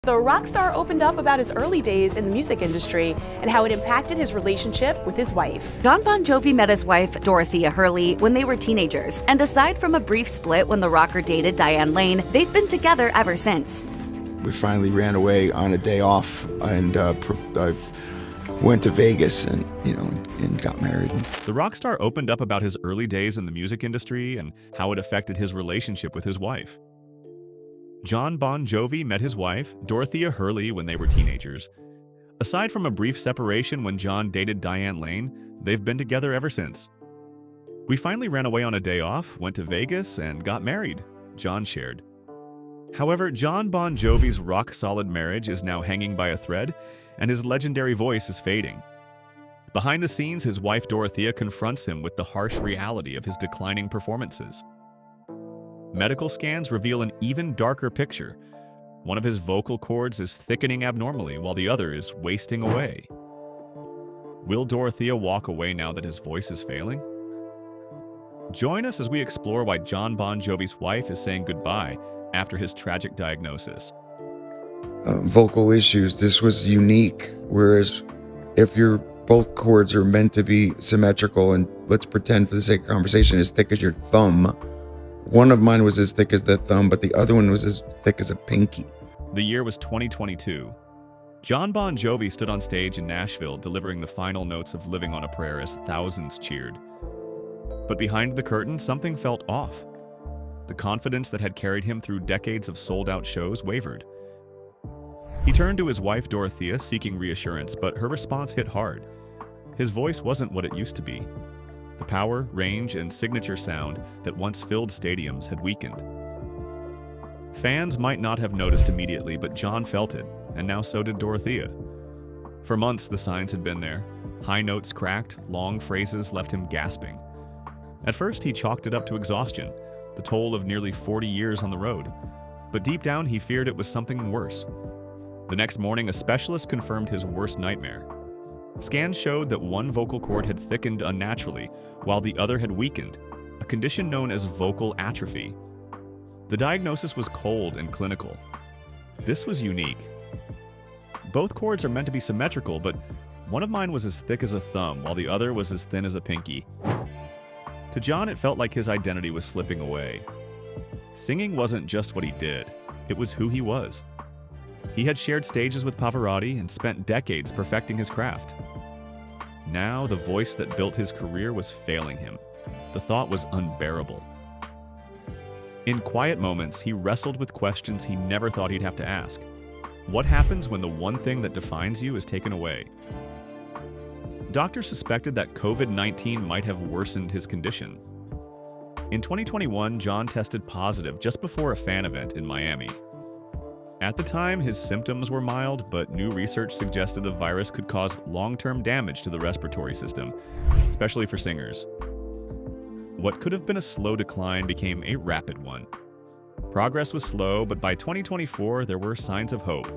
The rock star opened up about his early days in the music industry and how it impacted his relationship with his wife. Jon Bon Jovi met his wife, Dorothea Hurley, when they were teenagers, and aside from a brief split when the rocker dated Diane Lane, they've been together ever since. We finally ran away on a day off and I went to Vegas and got married. The rock star opened up about his early days in the music industry and how it affected his relationship with his wife. Jon Bon Jovi met his wife, Dorothea Hurley, when they were teenagers. Aside from a brief separation when Jon dated Diane Lane, they've been together ever since. We finally ran away on a day off, went to Vegas, and got married, Jon shared. However, Jon Bon Jovi's rock-solid marriage is now hanging by a thread, and his legendary voice is fading. Behind the scenes, his wife Dorothea confronts him with the harsh reality of his declining performances. Medical scans reveal an even darker picture. One of his vocal cords is thickening abnormally, while the other is wasting away. Will Dorothea walk away now that his voice is failing? Join us as we explore why Jon Bon Jovi's wife is saying goodbye after his tragic diagnosis. Vocal issues, this was unique, whereas if both cords are meant to be symmetrical, and let's pretend for the sake of conversation as thick as your thumb, one of mine was as thick as the thumb, but the other one was as thick as a pinky. The year was 2022. Jon Bon Jovi stood on stage in Nashville delivering the final notes of Living on a Prayer as thousands cheered. But behind the curtain, something felt off. The confidence that had carried him through decades of sold-out shows wavered. He turned to his wife Dorothea seeking reassurance, but her response hit hard. His voice wasn't what it used to be. The power, range, and signature sound that once filled stadiums had weakened. Fans might not have noticed immediately, but Jon felt it, and now so did Dorothea. For months, the signs had been there. High notes cracked, long phrases left him gasping. At first, he chalked it up to exhaustion, the toll of nearly 40 years on the road. But deep down, he feared it was something worse. The next morning, a specialist confirmed his worst nightmare. Scans showed that one vocal cord had thickened unnaturally, while the other had weakened, a condition known as vocal atrophy. The diagnosis was cold and clinical. This was unique. Both cords are meant to be symmetrical, but one of mine was as thick as a thumb, while the other was as thin as a pinky. To Jon, it felt like his identity was slipping away. Singing wasn't just what he did, it was who he was. He had shared stages with Pavarotti and spent decades perfecting his craft. Now, the voice that built his career was failing him. The thought was unbearable. In quiet moments, he wrestled with questions he never thought he'd have to ask. What happens when the one thing that defines you is taken away? Doctors suspected that COVID-19 might have worsened his condition. In 2021, Jon tested positive just before a fan event in Miami. At the time, his symptoms were mild, but new research suggested the virus could cause long-term damage to the respiratory system, especially for singers. What could have been a slow decline became a rapid one. Progress was slow, but by 2024, there were signs of hope.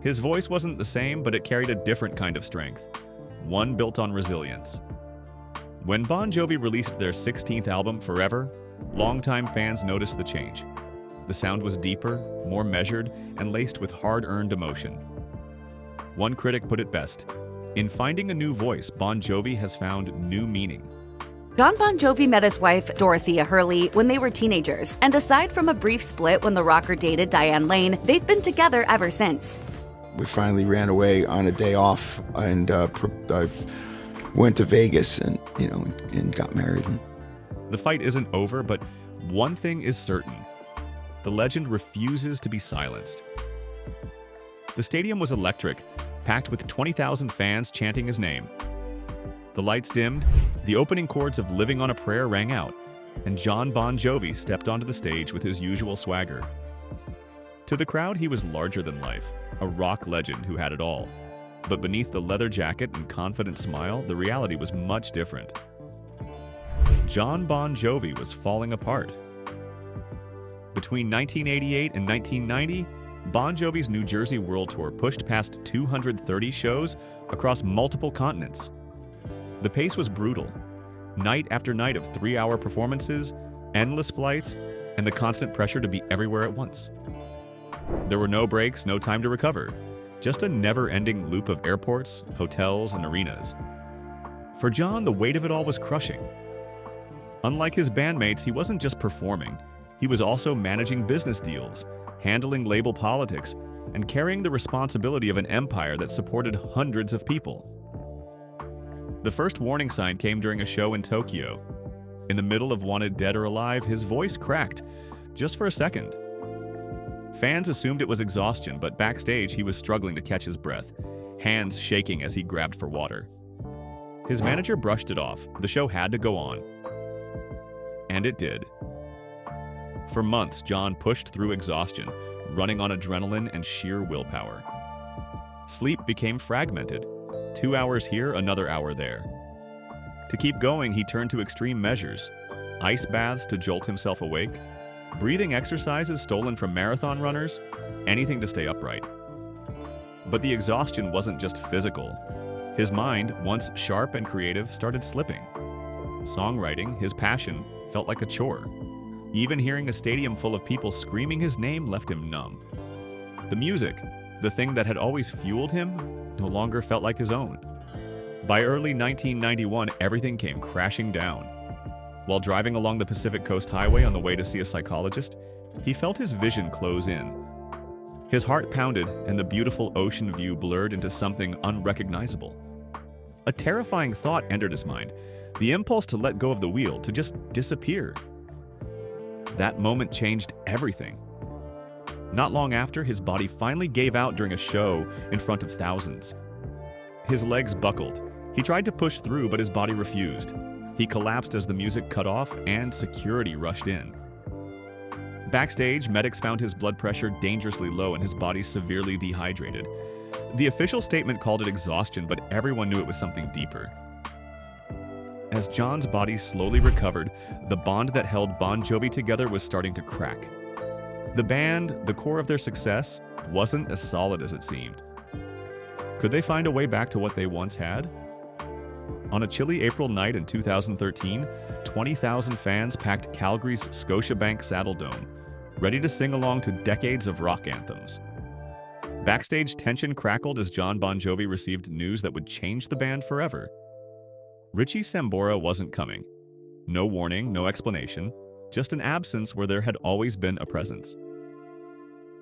His voice wasn't the same, but it carried a different kind of strength, one built on resilience. When Bon Jovi released their 16th album, Forever, longtime fans noticed the change. The sound was deeper, more measured, and laced with hard-earned emotion. One critic put it best, "In finding a new voice, Bon Jovi has found new meaning." Jon Bon Jovi met his wife, Dorothea Hurley, when they were teenagers, and aside from a brief split when the rocker dated Diane Lane, they've been together ever since. We finally ran away on a day off and I went to Vegas and got married. The fight isn't over, but one thing is certain. The legend refuses to be silenced. The stadium was electric, packed with 20,000 fans chanting his name. The lights dimmed, the opening chords of Living on a Prayer rang out, and Jon Bon Jovi stepped onto the stage with his usual swagger. To the crowd, he was larger than life, a rock legend who had it all. But beneath the leather jacket and confident smile, the reality was much different. Jon Bon Jovi was falling apart. Between 1988 and 1990, Bon Jovi's New Jersey World Tour pushed past 230 shows across multiple continents. The pace was brutal. Night after night of 3-hour performances, endless flights, and the constant pressure to be everywhere at once. There were no breaks, no time to recover. Just a never-ending loop of airports, hotels, and arenas. For Jon, the weight of it all was crushing. Unlike his bandmates, he wasn't just performing. He was also managing business deals, handling label politics, and carrying the responsibility of an empire that supported hundreds of people. The first warning sign came during a show in Tokyo. In the middle of Wanted Dead or Alive, his voice cracked, just for a second. Fans assumed it was exhaustion, but backstage he was struggling to catch his breath, hands shaking as he grabbed for water. His manager brushed it off. The show had to go on. And it did. For months, Jon pushed through exhaustion, running on adrenaline and sheer willpower. Sleep became fragmented. 2 hours here, another hour there. To keep going, he turned to extreme measures. Ice baths to jolt himself awake, breathing exercises stolen from marathon runners, anything to stay upright. But the exhaustion wasn't just physical. His mind, once sharp and creative, started slipping. Songwriting, his passion, felt like a chore. Even hearing a stadium full of people screaming his name left him numb. The music, the thing that had always fueled him, no longer felt like his own. By early 1991, everything came crashing down. While driving along the Pacific Coast Highway on the way to see a psychologist, he felt his vision close in. His heart pounded, and the beautiful ocean view blurred into something unrecognizable. A terrifying thought entered his mind, the impulse to let go of the wheel, to just disappear. That moment changed everything. Not long after, his body finally gave out during a show in front of thousands. His legs buckled. He tried to push through, but his body refused. He collapsed as the music cut off and security rushed in. Backstage, medics found his blood pressure dangerously low and his body severely dehydrated. The official statement called it exhaustion, but everyone knew it was something deeper. As Jon's body slowly recovered, the bond that held Bon Jovi together was starting to crack. The band, the core of their success, wasn't as solid as it seemed. Could they find a way back to what they once had? On a chilly April night in 2013, 20,000 fans packed Calgary's Scotiabank Saddledome, ready to sing along to decades of rock anthems. Backstage tension crackled as Jon Bon Jovi received news that would change the band forever. Richie Sambora wasn't coming. No warning, no explanation, just an absence where there had always been a presence.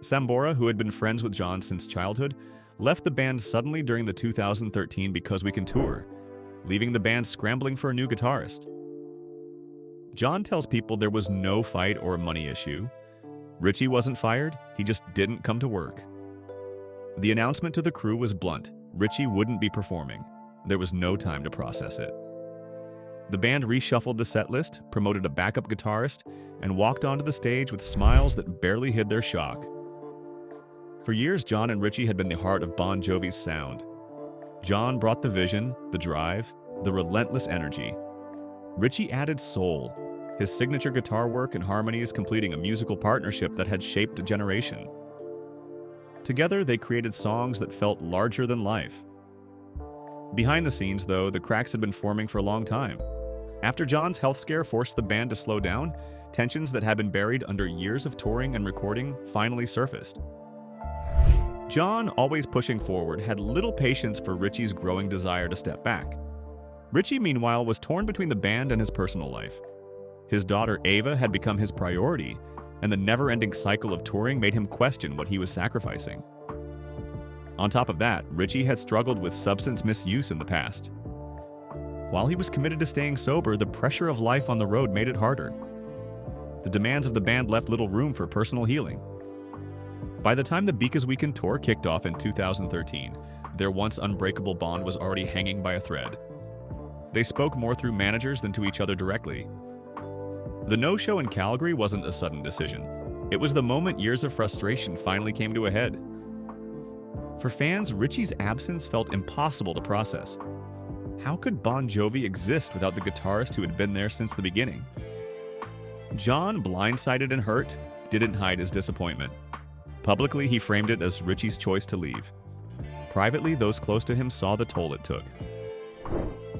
Sambora, who had been friends with Jon since childhood, left the band suddenly during the 2013 Because We Can tour, leaving the band scrambling for a new guitarist. Jon tells people there was no fight or money issue. Richie wasn't fired, he just didn't come to work. The announcement to the crew was blunt. Richie wouldn't be performing. There was no time to process it. The band reshuffled the set list, promoted a backup guitarist, and walked onto the stage with smiles that barely hid their shock. For years, Jon and Richie had been the heart of Bon Jovi's sound. Jon brought the vision, the drive, the relentless energy. Richie added soul, his signature guitar work and harmonies completing a musical partnership that had shaped a generation. Together, they created songs that felt larger than life. Behind the scenes, though, the cracks had been forming for a long time. After Jon's health scare forced the band to slow down, tensions that had been buried under years of touring and recording finally surfaced. Jon, always pushing forward, had little patience for Richie's growing desire to step back. Richie, meanwhile, was torn between the band and his personal life. His daughter Ava had become his priority, and the never-ending cycle of touring made him question what he was sacrificing. On top of that, Richie had struggled with substance misuse in the past. While he was committed to staying sober, the pressure of life on the road made it harder. The demands of the band left little room for personal healing. By the time the Because We Can tour kicked off in 2013, their once unbreakable bond was already hanging by a thread. They spoke more through managers than to each other directly. The no-show in Calgary wasn't a sudden decision. It was the moment years of frustration finally came to a head. For fans, Richie's absence felt impossible to process. How could Bon Jovi exist without the guitarist who had been there since the beginning? Jon, blindsided and hurt, didn't hide his disappointment. Publicly, he framed it as Richie's choice to leave. Privately, those close to him saw the toll it took.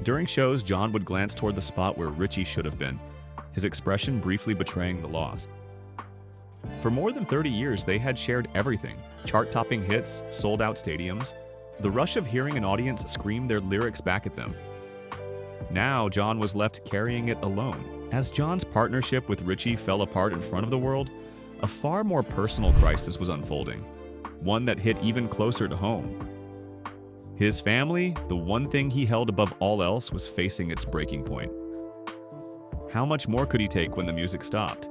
During shows, Jon would glance toward the spot where Richie should have been, his expression briefly betraying the loss. For more than 30 years, they had shared everything: chart-topping hits, sold-out stadiums, the rush of hearing an audience scream their lyrics back at them. Now, Jon was left carrying it alone. As Jon's partnership with Richie fell apart in front of the world, a far more personal crisis was unfolding, one that hit even closer to home. His family, the one thing he held above all else, was facing its breaking point. How much more could he take when the music stopped?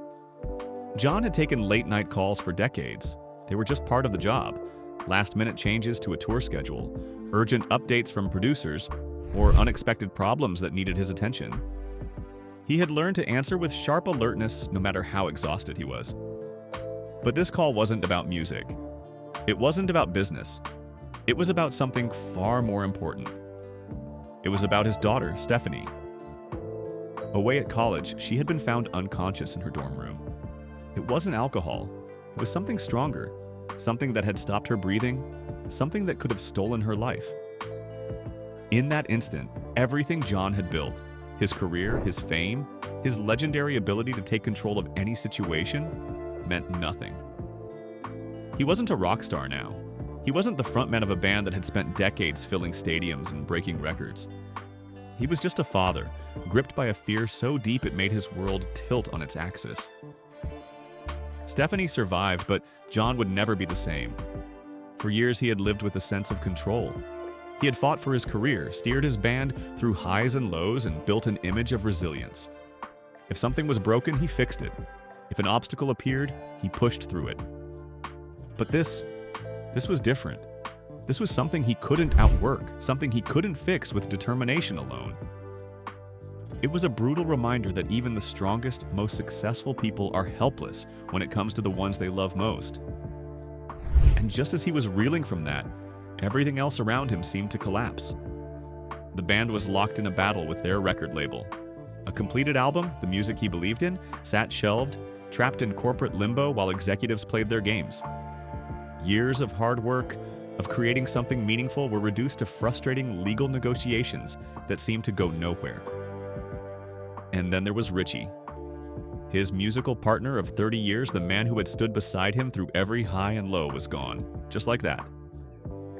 Jon had taken late-night calls for decades. They were just part of the job. Last-minute changes to a tour schedule, urgent updates from producers, or unexpected problems that needed his attention. He had learned to answer with sharp alertness no matter how exhausted he was. But this call wasn't about music. It wasn't about business. It was about something far more important. It was about his daughter, Stephanie. Away at college, she had been found unconscious in her dorm room. It wasn't alcohol. It was something stronger, something that had stopped her breathing, something that could have stolen her life. In that instant, everything Jon had built, his career, his fame, his legendary ability to take control of any situation, meant nothing. He wasn't a rock star now. He wasn't the frontman of a band that had spent decades filling stadiums and breaking records. He was just a father, gripped by a fear so deep it made his world tilt on its axis. Stephanie survived, but Jon would never be the same. For years, he had lived with a sense of control. He had fought for his career, steered his band through highs and lows, and built an image of resilience. If something was broken, he fixed it. If an obstacle appeared, he pushed through it. But this was different. This was something he couldn't outwork, something he couldn't fix with determination alone. It was a brutal reminder that even the strongest, most successful people are helpless when it comes to the ones they love most. And just as he was reeling from that, everything else around him seemed to collapse. The band was locked in a battle with their record label. A completed album, the music he believed in, sat shelved, trapped in corporate limbo while executives played their games. Years of hard work, of creating something meaningful, were reduced to frustrating legal negotiations that seemed to go nowhere. And then there was Richie. His musical partner of 30 years, the man who had stood beside him through every high and low, was gone, just like that.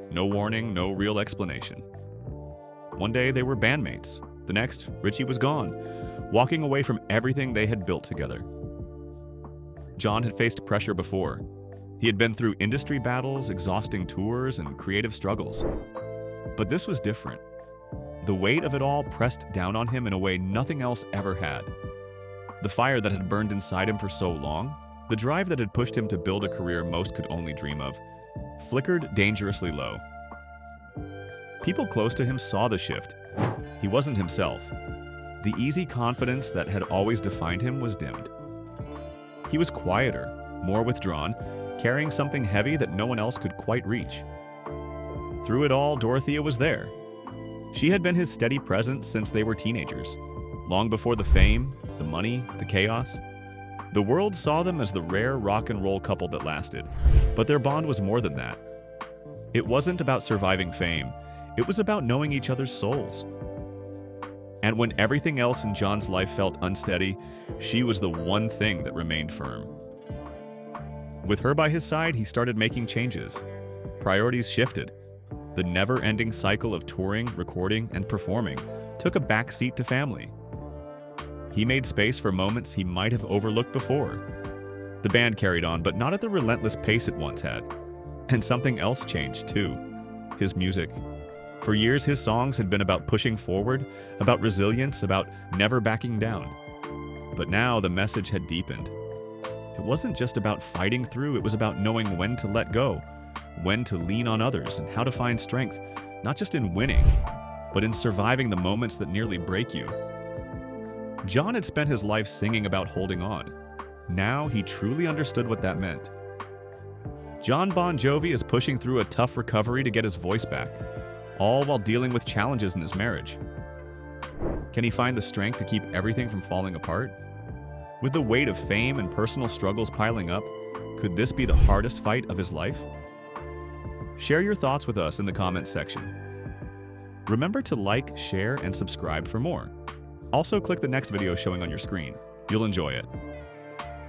No warning, no real explanation. One day they were bandmates. The next, Richie was gone, walking away from everything they had built together. Jon had faced pressure before. He had been through industry battles, exhausting tours, and creative struggles. But this was different. The weight of it all pressed down on him in a way nothing else ever had. The fire that had burned inside him for so long, the drive that had pushed him to build a career most could only dream of, flickered dangerously low. People close to him saw the shift. He wasn't himself. The easy confidence that had always defined him was dimmed. He was quieter, more withdrawn, carrying something heavy that no one else could quite reach. Through it all, Dorothea was there. She had been his steady presence since they were teenagers, long before the fame, the money, the chaos. The world saw them as the rare rock and roll couple that lasted, but their bond was more than that. It wasn't about surviving fame, it was about knowing each other's souls. And when everything else in Jon's life felt unsteady, she was the one thing that remained firm. With her by his side, he started making changes. Priorities shifted. The never-ending cycle of touring, recording, and performing took a back seat to family. He made space for moments he might have overlooked before. The band carried on, but not at the relentless pace it once had. And something else changed, too. His music. For years, his songs had been about pushing forward, about resilience, about never backing down. But now the message had deepened. It wasn't just about fighting through, it was about knowing when to let go, when to lean on others, and how to find strength, not just in winning, but in surviving the moments that nearly break you. Jon had spent his life singing about holding on. Now he truly understood what that meant. Jon Bon Jovi is pushing through a tough recovery to get his voice back, all while dealing with challenges in his marriage. Can he find the strength to keep everything from falling apart? With the weight of fame and personal struggles piling up, could this be the hardest fight of his life? Share your thoughts with us in the comments section. Remember to like, share, and subscribe for more. Also, click the next video showing on your screen. You'll enjoy it.